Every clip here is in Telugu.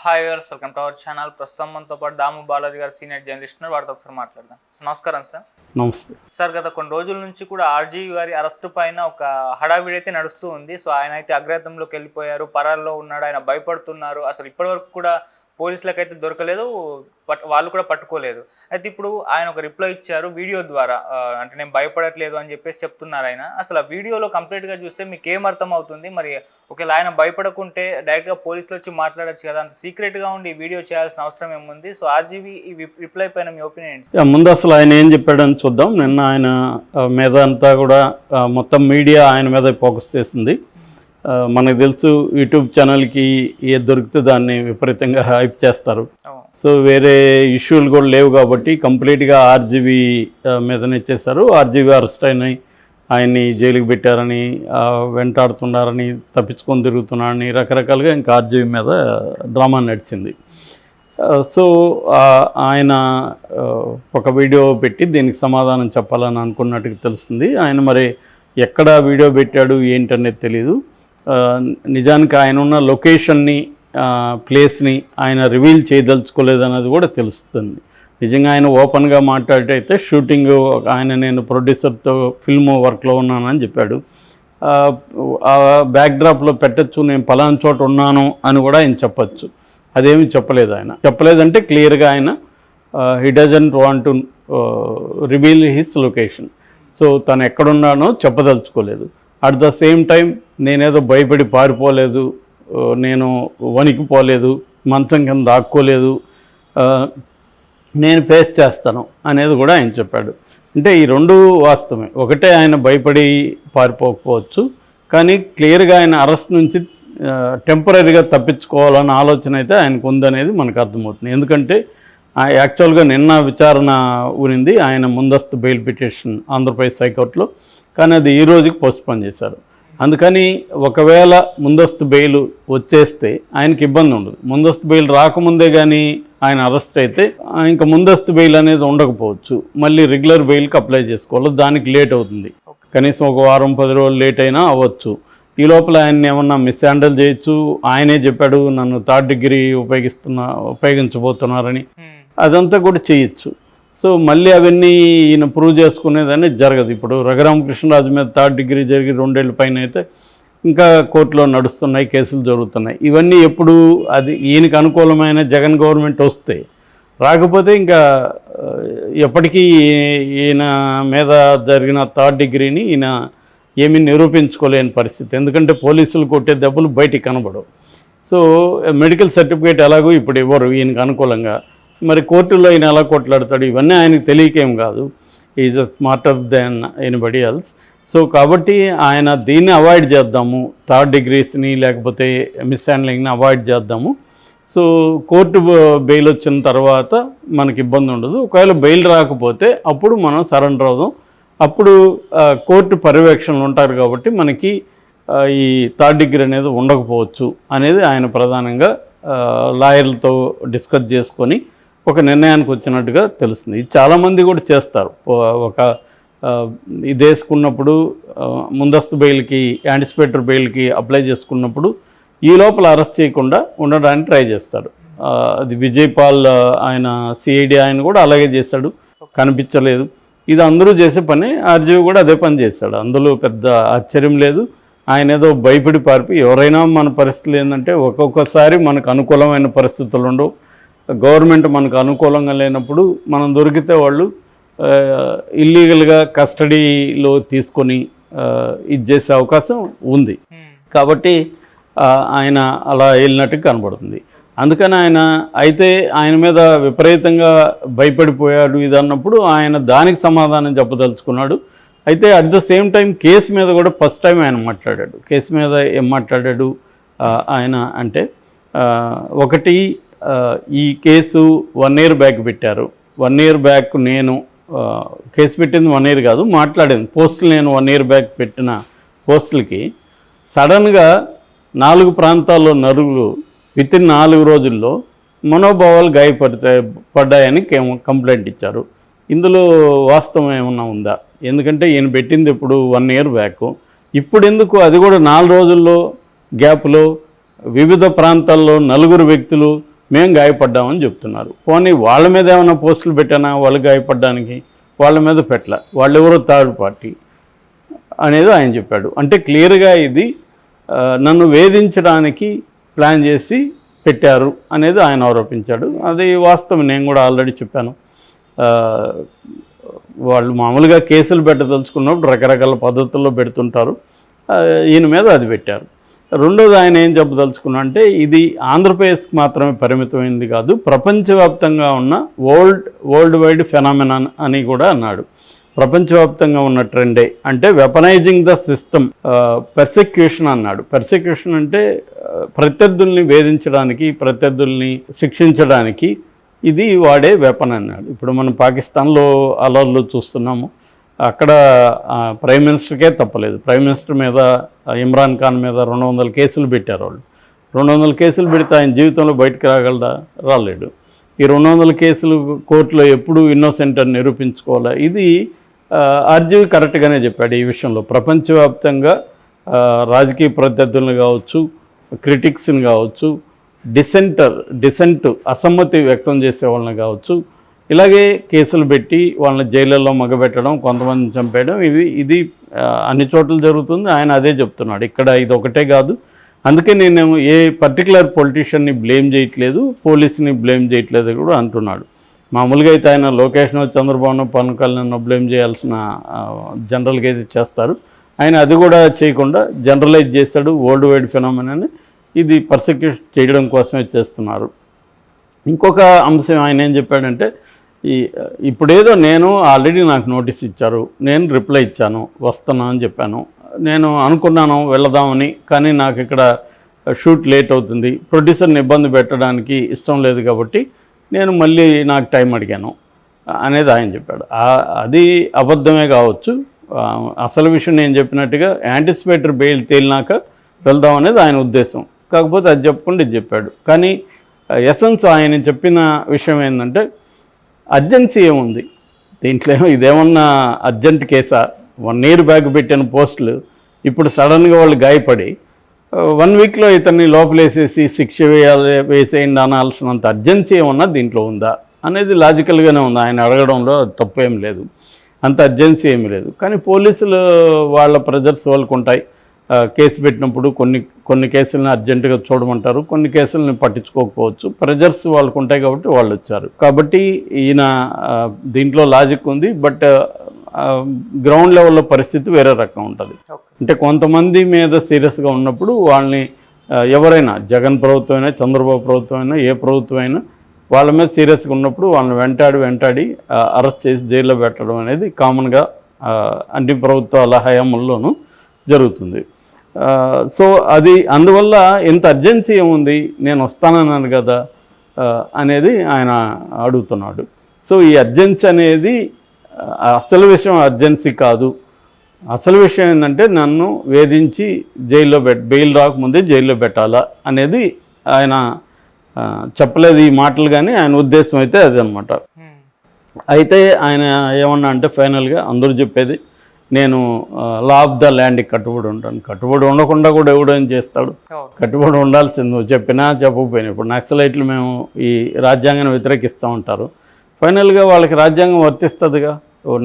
Hi viewers, welcome to our channel. ప్రస్తుతం మనతో పాటు దాము బాలాజీ గారు సీనియర్ జర్నలిస్ట్ ఉన్నారు. వారితో ఒకసారి మాట్లాడదాం. నమస్కారం సార్. నమస్తే సార్, గత కొన్ని రోజుల నుంచి కూడా ఆర్జీవి గారి అరెస్టు పైన ఒక హడావిడి అయితే నడుస్తూ ఉంది. సో ఆయన అయితే అగ్రతంలోకి వెళ్ళిపోయారు, పరాల్లో ఉన్నాడు, ఆయన భయపడుతున్నారు. అసలు ఇప్పటివరకు కూడా పోలీసులకైతే దొరకలేదు, వాళ్ళు కూడా పట్టుకోలేదు. అయితే ఇప్పుడు ఆయన ఒక రిప్లై ఇచ్చారు వీడియో ద్వారా, అంటే నేను భయపడట్లేదు అని చెప్పేసి చెప్తున్నారు ఆయన. అసలు ఆ వీడియోలో కంప్లీట్గా చూస్తే మీకు ఏం అర్థం అవుతుంది? మరి ఒకవేళ ఆయన భయపడకుంటే డైరెక్ట్గా పోలీసులు వచ్చి మాట్లాడచ్చు కదా, అంత సీక్రెట్గా ఉండి వీడియో చేయాల్సిన అవసరం ఏముంది? సో ఆర్జీవి ఈ రిప్లై పైన మీ ఒపీనియన్? ముందు అసలు ఆయన ఏం చెప్పాడని చూద్దాం. నిన్న ఆయన మీద అంతా కూడా మొత్తం మీడియా ఆయన మీద ఫోకస్ చేసింది. మనకు తెలుసు, యూట్యూబ్ ఛానల్కి ఏది దొరికితే దాన్ని విపరీతంగా హైప్ చేస్తారు. సో వేరే ఇష్యూలు కూడా లేవు కాబట్టి కంప్లీట్గా ఆర్జీవి మీదనే చేశారు. ఆర్జీవి అరెస్ట్ అయినాయి, ఆయన్ని జైలుకి పెట్టారని, వెంటాడుతున్నారని, తప్పించుకొని తిరుగుతున్నారని రకరకాలుగా ఇంకా ఆర్జీవి మీద డ్రామా నడిచింది. సో ఆయన ఒక వీడియో పెట్టి దీనికి సమాధానం చెప్పాలని అనుకున్నట్టుగా తెలుస్తుంది. ఆయన మరి ఎక్కడ వీడియో పెట్టాడు ఏంటనేది తెలీదు. నిజానికి ఆయన ఉన్న లొకేషన్ని, ప్లేస్ని ఆయన రివీల్ చేయదలుచుకోలేదన్నది కూడా తెలుస్తుంది. నిజంగా ఆయన ఓపెన్గా మాట్లాడితే షూటింగ్ నేను ప్రొడ్యూసర్తో ఫిల్మ్ వర్క్లో ఉన్నానని చెప్పాడు. బ్యాక్డ్రాప్లో పెట్టచ్చు, నేను పలానా చోట ఉన్నాను అని కూడా ఆయన చెప్పచ్చు. అదేమి చెప్పలేదు. ఆయన చెప్పలేదంటే క్లియర్గా ఆయన he doesn't want to reveal his location. So తను ఎక్కడున్నానో చెప్పదలుచుకోలేదు. అట్ ద సేమ్ టైం నేనేదో భయపడి పారిపోలేదు, నేను వణికిపోలేదు, మంచం కింద దాక్కోలేదు, నేను ఫేస్ చేస్తాను అనేది కూడా ఆయన చెప్పాడు. అంటే ఈ రెండు వాస్తవమే. ఒకటే, ఆయన భయపడి పారిపోకపోవచ్చు, కానీ క్లియర్గా ఆయన అరెస్ట్ నుంచి టెంపరీగా తప్పించుకోవాలన్న ఆలోచన అయితే ఆయనకు ఉందనేది మనకు అర్థమవుతుంది. ఎందుకంటే యాక్చువల్గా నిన్న విచారణ ఉనింది ఆయన ముందస్తు బెయిల్ పిటిషన్ ఆంధ్రప్రదేశ్ హైకోర్టులో, కానీ అది ఈ రోజుకి పోస్ట్పోన్ చేశారు. అందుకని ఒకవేళ ముందస్తు బెయిల్ వచ్చేస్తే ఆయనకి ఇబ్బంది ఉండదు. ముందస్తు బెయిల్ రాకముందే కానీ ఆయన అరెస్ట్ అయితే ఇంకా ముందస్తు బెయిల్ అనేది ఉండకపోవచ్చు, మళ్ళీ రెగ్యులర్ బెయిల్కి అప్లై చేసుకోవాలి. దానికి లేట్ అవుతుంది, కనీసం ఒక వారం 10 రోజులు లేట్ అయినా అవ్వచ్చు. ఈ లోపల ఆయన్ని ఏమన్నా మిస్ హ్యాండిల్ చేయొచ్చు. ఆయనే చెప్పాడు నన్ను 3rd డిగ్రీ ఉపయోగించబోతున్నారని, అదంతా కూడా చేయొచ్చు. సో మళ్ళీ అవన్నీ ఈయన ప్రూవ్ చేసుకునేదని జరగదు. ఇప్పుడు రఘురామకృష్ణరాజు మీద 3rd డిగ్రీ జరిగి 2 ఏళ్ళ పైన అయితే ఇంకా కోర్టులో నడుస్తున్నాయి, కేసులు జరుగుతున్నాయి. ఇవన్నీ ఎప్పుడు అది ఈయనకు అనుకూలమైన జగన్ గవర్నమెంట్ వస్తే, రాకపోతే ఇంకా ఎప్పటికీ ఈయన మీద జరిగిన 3rd డిగ్రీని ఈయన ఏమీ నిరూపించుకోలేని పరిస్థితి. ఎందుకంటే పోలీసులు కొట్టే దెబ్బలు బయటికి కనబడవు. సో మెడికల్ సర్టిఫికేట్ ఎలాగో ఇప్పుడు ఇవ్వరు ఈయనకు అనుకూలంగా, మరి కోర్టులో ఈయన ఎలా కొట్లాడతాడు? ఇవన్నీ ఆయనకు తెలియకేం కాదు. Is a smarter than anybody else. So కాబట్టి ఆయన దీన్ని అవాయిడ్ చేద్దాము, 3rd డిగ్రీస్ని లేకపోతే మిస్ హ్యాండ్లింగ్ని అవాయిడ్ చేద్దాము. సో కోర్టు బెయిల్ వచ్చిన తర్వాత మనకి ఇబ్బంది ఉండదు. ఒకవేళ బెయిల్ రాకపోతే అప్పుడు మనం సరెండర్ అవుదాం. అప్పుడు కోర్టు పర్యవేక్షణలు ఉంటారు కాబట్టి మనకి ఈ 3rd డిగ్రీ అనేది ఉండకపోవచ్చు అనేది ఆయన ప్రధానంగా లాయర్లతో డిస్కస్ చేసుకొని ఒక నిర్ణయానికి వచ్చినట్టుగా తెలుస్తుంది. ఇది చాలామంది కూడా చేస్తారు. ఒక ఇది వేసుకున్నప్పుడు ముందస్తు బెయిల్కి, యాంటిసిపేటరీ బెయిల్కి అప్లై చేసుకున్నప్పుడు ఈ లోపల అరెస్ట్ చేయకుండా ఉండడానికి ట్రై చేస్తాడు. అది విజయపాల్ ఆయన సిఐడి ఆయన కూడా అలాగే చేశాడు, కనిపించలేదు. ఇది అందరూ చేసే పని, ఆర్జీవి కూడా అదే పని చేశాడు. అందులో పెద్ద ఆశ్చర్యం లేదు. ఆయన ఏదో భయపడి పారిపోయి, ఎవరైనా మన పరిస్థితులు ఏంటంటే ఒక్కొక్కసారి మనకు అనుకూలమైన పరిస్థితులు ఉండవు. గవర్నమెంట్ మనకు అనుకూలంగా లేనప్పుడు మనం దొరికితే వాళ్ళు ఇల్లీగల్గా కస్టడీలో తీసుకొని ఇది చేసే అవకాశం ఉంది. కాబట్టి ఆయన అలా వెళ్ళినట్టు కనబడుతుంది. అందుకని ఆయన మీద విపరీతంగా భయపడిపోయాడు ఇది అన్నప్పుడు ఆయన దానికి సమాధానం చెప్పదలుచుకున్నాడు. అయితే at the same time case మీద కూడా ఫస్ట్ టైం ఆయన మాట్లాడాడు. కేసు మీద ఏం మాట్లాడాడు ఆయన అంటే, ఒకటి, ఈ కేసు 1 year బ్యాక్ పెట్టారు. 1 year బ్యాక్ నేను కేసు పెట్టింది 1 year కాదు, మాట్లాడింది పోస్టులు. నేను 1 year బ్యాక్ పెట్టిన పోస్టులకి సడన్గా 4 ప్రాంతాల్లో నలుగురు వితిన్ 4 రోజుల్లో మనోభావాలు పడ్డాయని కంప్లైంట్ ఇచ్చారు. ఇందులో వాస్తవం ఏమన్నా ఉందా? ఎందుకంటే ఈయన పెట్టింది ఇప్పుడు 1 year బ్యాక్. ఇప్పుడు ఎందుకు అది కూడా 4 రోజుల్లో గ్యాప్లో వివిధ ప్రాంతాల్లో 4 వ్యక్తులు మేము గాయపడ్డామని చెప్తున్నారు. పోనీ వాళ్ళ మీద ఏమైనా పోస్టులు పెట్టానా వాళ్ళు గాయపడ్డానికి? వాళ్ళ మీద పెట్టలే, వాళ్ళెవరో థర్డ్ పార్టీ అనేది ఆయన చెప్పాడు. అంటే క్లియర్గా ఇది నన్ను వేధించడానికి ప్లాన్ చేసి పెట్టారు అనేది ఆయన ఆరోపించాడు. అది వాస్తవం, నేను కూడా ఆల్రెడీ చెప్పాను. వాళ్ళు మామూలుగా కేసులు పెట్టదలుచుకున్నప్పుడు రకరకాల పద్ధతుల్లో పెడుతుంటారు. ఈయన మీద అది పెట్టారు. రెండోది ఆయన ఏం చెప్పదలుచుకున్నా అంటే ఇది ఆంధ్రప్రదేశ్కి మాత్రమే పరిమితమైంది కాదు, ప్రపంచవ్యాప్తంగా ఉన్న వరల్డ్ వైడ్ ఫెనామినాన్ అని కూడా అన్నాడు. ప్రపంచవ్యాప్తంగా ఉన్న ట్రెండే అంటే వెపనైజింగ్ ద సిస్టమ్, పర్సిక్యూషన్ అన్నాడు. పర్సిక్యూషన్ అంటే ప్రత్యర్థుల్ని వేధించడానికి, ప్రత్యర్థుల్ని శిక్షించడానికి ఇది వాడే వెపన్ అన్నాడు. ఇప్పుడు మనం పాకిస్తాన్లో అలర్లు చూస్తున్నాము. అక్కడ ప్రైమ్ మినిస్టర్కే తప్పలేదు. ప్రైమ్ మినిస్టర్ మీద, ఇమ్రాన్ ఖాన్ మీద 200 కేసులు పెట్టారు వాళ్ళు. 200 కేసులు పెడితే ఆయన జీవితంలో బయటకు రాగలడా? రాలేడు. ఈ 200 కేసులు కోర్టులో ఎప్పుడు ఇన్నోసెంట్ అని నిరూపించుకోవాలా? ఇది ఆర్జీవి కరెక్ట్గానే చెప్పాడు. ఈ విషయంలో ప్రపంచవ్యాప్తంగా రాజకీయ ప్రత్యర్థులను కావచ్చు, క్రిటిక్స్ని కావచ్చు, డిసెంట్ అసమ్మతి వ్యక్తం చేసే వాళ్ళని కావచ్చు, ఇలాగే కేసులు పెట్టి వాళ్ళని జైళ్ళల్లో మగబెట్టడం, కొంతమందిని చంపేయడం, ఇది అన్ని చోట్ల జరుగుతుంది. ఆయన అదే చెప్తున్నాడు. ఇక్కడ ఇది ఒకటే కాదు. అందుకే నేను ఏ పర్టికులర్ పొలిటీషియన్ని బ్లేమ్ చేయట్లేదు, పోలీసుని బ్లేమ్ చేయట్లేదు కూడా అంటున్నాడు. మామూలుగా అయితే ఆయన లోకేష్ను, చంద్రబాబును, పవన్ కళ్యాణ్ బ్లేమ్ చేయాల్సిన జనరల్గా అయితే చేస్తారు. ఆయన అది కూడా చేయకుండా జనరలైజ్ చేశాడు. వరల్డ్ వైడ్ ఫినామినాని ఇది పర్సిక్యూట్ చేయడం కోసమే చేస్తున్నారు. ఇంకొక అంశం ఆయన ఏం చెప్పాడంటే, ఇప్పుడేదో నేను ఆల్రెడీ నాకు నోటీస్ ఇచ్చారు, నేను రిప్లై ఇచ్చాను, వస్తాను అని చెప్పాను. నేను అనుకున్నాను వెళదామని, కానీ నాకు ఇక్కడ షూట్ లేట్ అవుతుంది, ప్రొడ్యూసర్ని ఇబ్బంది పెట్టడానికి ఇష్టం లేదు కాబట్టి నేను మళ్ళీ నాకు టైం అడిగాను అనేది ఆయన చెప్పాడు. అది అబద్ధమే కావచ్చు. అసలు విషయం నేను చెప్పినట్టుగా యాంటిసిపేటరీ బెయిల్ తేలినాక వెళ్దాం అనేది ఆయన ఉద్దేశం. కాకపోతే అది చెప్పకుండా ఇది చెప్పాడు. కానీ ఎసెన్స్ ఆయన చెప్పిన విషయం ఏంటంటే, అర్జెన్సీ ఏముంది దీంట్లో? ఇదేమన్నా అర్జెంట్ కేసా? 1 year బ్యాక్ పెట్టిన పోస్టులు ఇప్పుడు సడన్గా వాళ్ళు గాయపడి 1 weekలో ఇతన్ని లోపలేసేసి శిక్ష వేసేయండి అనాల్సినంత అర్జెన్సీ ఏమన్నా దీంట్లో ఉందా అనేది లాజికల్గానే ఉంది. ఆయన అడగడంలో తప్పేం లేదు, అంత అర్జెన్సీ ఏమీ లేదు. కానీ పోలీసులు వాళ్ళ ప్రెజర్స్ వాళ్ళకు ఉంటాయి. కేసు పెట్టినప్పుడు కొన్ని కేసులను అర్జెంటుగా చూడమంటారు, కొన్ని కేసులను పట్టించుకోకపోవచ్చు. ప్రెజర్స్ వాళ్ళకు ఉంటాయి కాబట్టి వాళ్ళు వచ్చారు. కాబట్టి ఈయన దీంట్లో లాజిక్ ఉంది. బట్ గ్రౌండ్ లెవెల్లో పరిస్థితి వేరే రకం ఉంటుంది. అంటే కొంతమంది మీద సీరియస్గా ఉన్నప్పుడు వాళ్ళని ఎవరైనా, జగన్ ప్రభుత్వం అయినా, చంద్రబాబు ప్రభుత్వం అయినా, ఏ ప్రభుత్వం అయినా, వాళ్ళ మీద సీరియస్గా ఉన్నప్పుడు వాళ్ళని వెంటాడి అరెస్ట్ చేసి జైల్లో పెట్టడం అనేది కామన్గా అన్ని ప్రభుత్వాల హయాంలోనూ జరుగుతుంది. సో అది అందువల్ల ఎంత అర్జెన్సీ ఏముంది, నేను వస్తానన్నాను కదా అనేది ఆయన అడుగుతున్నాడు. సో ఈ అర్జెన్సీ అనేది అసలు విషయం అర్జెన్సీ కాదు. అసలు విషయం ఏంటంటే నన్ను వేధించి బెయిల్ రాకముందే జైల్లో పెట్టాలా అనేది ఆయన చెప్పలేదు ఈ మాటలు, కానీ ఆయన ఉద్దేశం అయితే అది అనమాట. అయితే ఆయన ఏమన్నా అంటే ఫైనల్గా అందరూ చెప్పేది, నేను లా ఆఫ్ ద ల్యాండ్కి కట్టుబడి ఉంటాను. కట్టుబడి ఉండకుండా కూడా ఎవడేం చేస్తాడు? కట్టుబడి ఉండాల్సింది, నువ్వు చెప్పినా చెప్పకపోయినా. ఇప్పుడు నక్సలైట్లు మేము ఈ రాజ్యాంగాన్ని వ్యతిరేకిస్తూ ఉంటారు. ఫైనల్గా వాళ్ళకి రాజ్యాంగం వర్తిస్తుందిగా.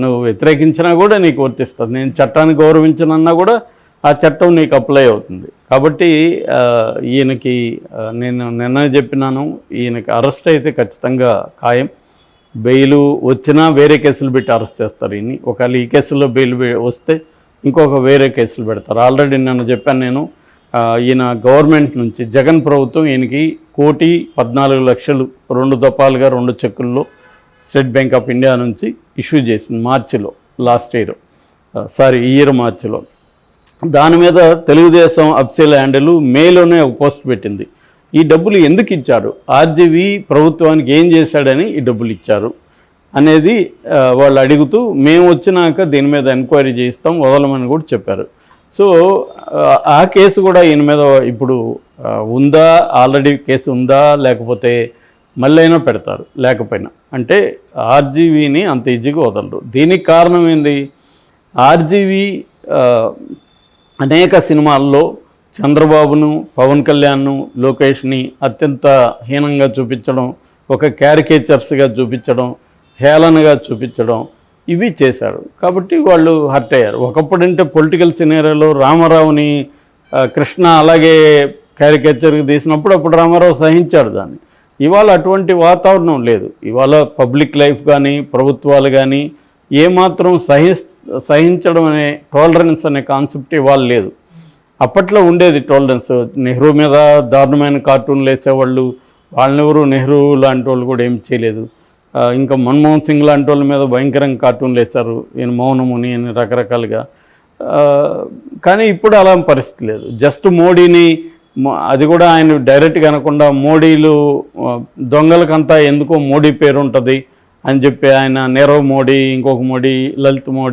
నువ్వు వ్యతిరేకించినా కూడా నీకు వర్తిస్తుంది. నేను చట్టాన్ని గౌరవించనన్నా కూడా ఆ చట్టం నీకు అప్లై అవుతుంది. కాబట్టి ఈయనకి నేను నిన్న చెప్పినాను, ఈయనకి అరెస్ట్ అయితే ఖచ్చితంగా ఖాయం. బెయిల్ వచ్చినా వేరే కేసులు పెట్టి అరెస్ట్ చేస్తారు. ఈయన్ని ఒకవేళ ఈ కేసులో బెయిల్ వస్తే ఇంకొక వేరే కేసులు పెడతారు. ఆల్రెడీ నిన్న చెప్పాను నేను, ఈయన గవర్నమెంట్ నుంచి జగన్ ప్రభుత్వం ఈయనకి 1,14,00,000 2 దఫాలుగా 2 చెక్కుల్లో స్టేట్ బ్యాంక్ ఆఫ్ ఇండియా నుంచి ఇష్యూ చేసింది మార్చిలో, ఈ ఇయర్ మార్చిలో. దాని మీద తెలుగుదేశం అఫీషియల్ హ్యాండిల్ మేలోనే ఒక పోస్ట్ పెట్టింది. ఈ డబ్బులు ఎందుకు ఇచ్చారు, ఆర్జీవి ప్రభుత్వానికి ఏం చేశాడని ఈ డబ్బులు ఇచ్చారు అనేది వాళ్ళు అడుగుతూ, మేము వచ్చినాక దీని మీద ఎంక్వైరీ చేయిస్తాం, వదలమని కూడా చెప్పారు. సో ఆ కేసు కూడా ఈయన మీద ఇప్పుడు ఉందా, ఆల్రెడీ కేసు ఉందా, లేకపోతే మళ్ళీ అయినా పెడతారు. లేకపోయినా అంటే ఆర్జీవీని అంత ఈజీగా వదలరు. దీనికి కారణం ఏంది, ఆర్జీవీ అనేక సినిమాల్లో చంద్రబాబును, పవన్ కళ్యాణ్ను, లోకేష్ని అత్యంత హీనంగా చూపించడం, ఒక క్యారికేచర్స్గా చూపించడం, హేళనగా చూపించడం ఇవి చేశాడు. కాబట్టి వాళ్ళు హర్ట్ అయ్యారు. ఒకప్పుడంటే పొలిటికల్ సినేరియోలో రామారావుని కృష్ణ అలాగే క్యారికేచర్కి తీసినప్పుడు అప్పుడు రామారావు సహించాడు దాన్ని. ఇవాళ అటువంటి వాతావరణం లేదు. ఇవాళ పబ్లిక్ లైఫ్ కానీ ప్రభుత్వాలు కానీ ఏమాత్రం సహించడం అనే టాలరెన్స్ అనే కాన్సెప్ట్ ఇవాళ లేదు. అప్పట్లో ఉండేది టాలరెన్స్. నెహ్రూ మీద దారుణమైన కార్టూన్లు వేసేవాళ్ళు, వాళ్ళెవరు నెహ్రూ లాంటి వాళ్ళు కూడా ఏం చేయలేదు. ఇంకా మన్మోహన్ సింగ్ లాంటి వాళ్ళ మీద భయంకరంగా కార్టూన్లు వేశారు, ఈయన మౌనముని అని రకరకాలుగా. కానీ ఇప్పుడు అలా పరిస్థితి లేదు. జస్ట్ మోడీని, అది కూడా ఆయన డైరెక్ట్గా అనకుండా మోడీలు దొంగలకంతా ఎందుకో మోడీ పేరు ఉంటుంది అని చెప్పి ఆయన నీరవ్ మోడీ, ఇంకొక మోడీ, లలిత్ మోడీ